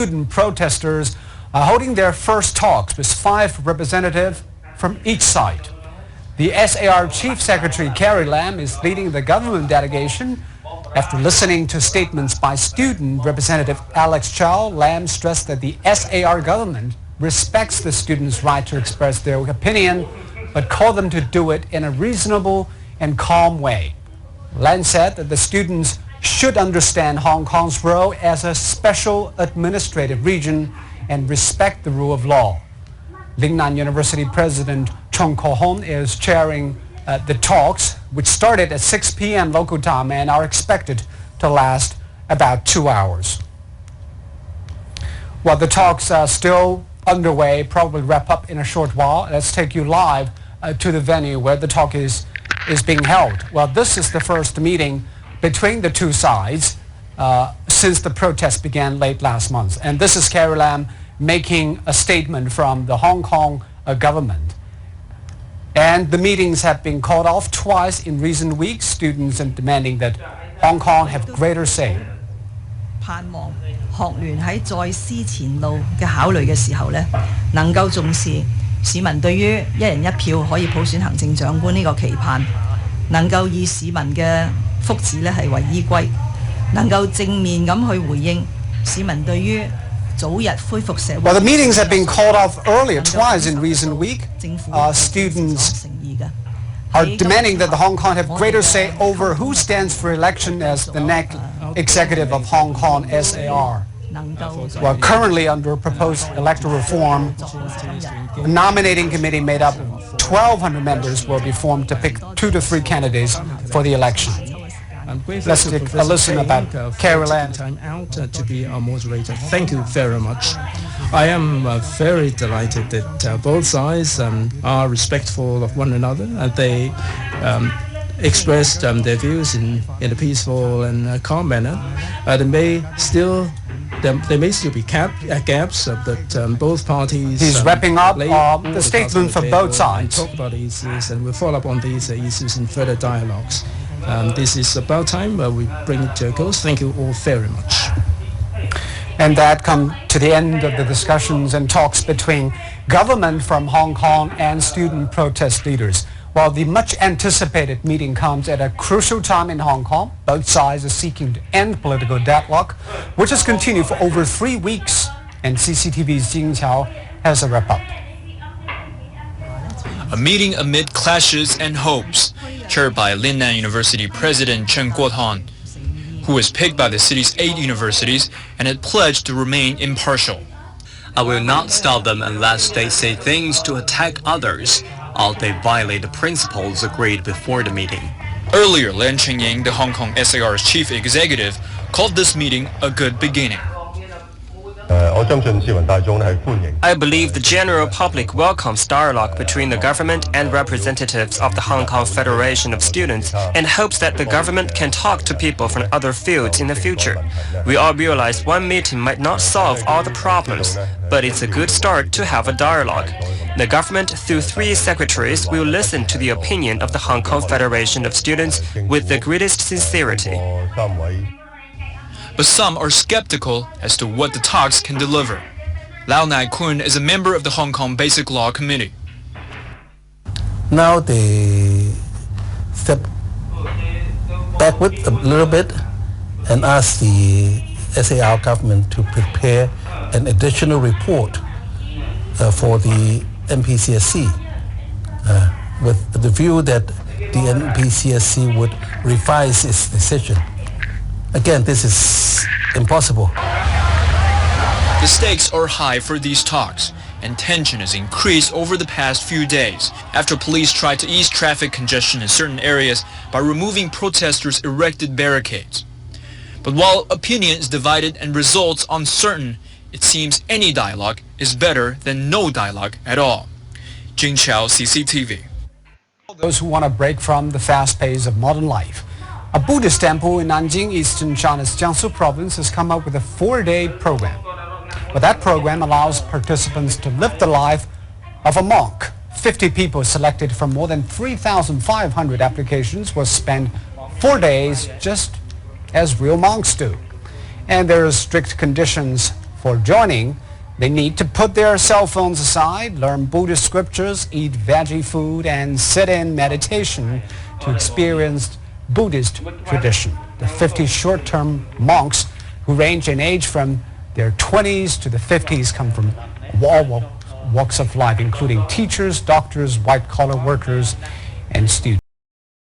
Student protesters are holding their first talks with 5 representatives from each side. The SAR Chief Secretary Carrie Lam is leading the government delegation. After listening to statements by Student Representative Alex Chow, Lam stressed that the SAR government respects the students' right to express their opinion, but called them to do it in a reasonable and calm way. Lam said that the students should understand Hong Kong's role as a special administrative region and respect the rule of law. Lingnan University President Chung Ko-hon is chairing the talks, which started at 6 p.m. local time and are expected to last about 2 hours. While the talks are still underway, probably wrap up in a short while, let's take you live to the venue where the talk is being held. Well, this is the first meeting between the two sides since the protest began late last month. And this is Carrie Lam making a statement from the Hong Kong government. And the meetings have been called off twice in recent weeks. Students are demanding that Hong Kong have greater say. 盼望學聯喺再思前路嘅考慮嘅時候呢，能夠重視市民對於一人一票可以普選行政長官呢個期盼，能夠以市民嘅福祉呢係為依歸，能夠正面咁去回應市民對於早日恢復社會。Well, the meetings have been called off earlier twice in recent week. Students are demanding that the Hong Kong have greater say over who stands for election as the next executive of Hong Kong SAR. Well, currently under proposed electoral reform, a nominating committee made up of 1,200 members will be formed to pick 2 to 3 candidates for the election. Let's take a listen about Carrie Lam. Time out to be our moderator. Thank you very much. I am very delighted that both sides are respectful of one another, and they expressed their views in a peaceful and calm manner. There may still be gaps, but both parties. He's wrapping up the statement for both sides. Talk about these issues, and we'll follow up on these issues in further dialogues. This is about time we bring it to a close. Thank you all very much. And that comes to the end of the discussions and talks between government from Hong Kong and student protest leaders. While the much anticipated meeting comes at a crucial time in Hong Kong, both sides are seeking to end political deadlock, which has continued for over 3 weeks. And CCTV's Jing Qiao has a wrap-up. A meeting amid clashes and hopes, chaired by Lingnan University President Chen Guotan, who was picked by the city's 8 universities and had pledged to remain impartial. I will not stop them unless they say things to attack others, or they violate the principles agreed before the meeting. Earlier, Len Chengying, the Hong Kong SAR's chief executive, called this meeting a good beginning. I believe the general public welcomes dialogue between the government and representatives of the Hong Kong Federation of Students and hopes that the government can talk to people from other fields in the future. We all realize one meeting might not solve all the problems, but it's a good start to have a dialogue. The government, through 3 secretaries, will listen to the opinion of the Hong Kong Federation of Students with the greatest sincerity. But some are skeptical as to what the talks can deliver. Lau Nai-kun is a member of the Hong Kong Basic Law Committee. Now they step backward a little bit and ask the SAR government to prepare an additional report for the MPCSC with the view that the MPCSC would revise its decision. Again, this is impossible. The stakes are high for these talks, and tension has increased over the past few days after police tried to ease traffic congestion in certain areas by removing protesters' erected barricades. But while opinion is divided and results uncertain, it seems any dialogue is better than no dialogue at all. Jing Qiao, CCTV. Those who want to break from the fast pace of modern life. A Buddhist temple in Nanjing, eastern China's Jiangsu province, has come up with a 4-day program. But that program allows participants to live the life of a monk. 50 people selected from more than 3,500 applications will spend 4 days just as real monks do. And there are strict conditions For joining, they need to put their cell phones aside, learn Buddhist scriptures, eat veggie food, and sit in meditation to experience Buddhist tradition. The 50 short-term monks, who range in age from their 20s to the 50s, come from all walks of life, including teachers, doctors, white-collar workers, and students.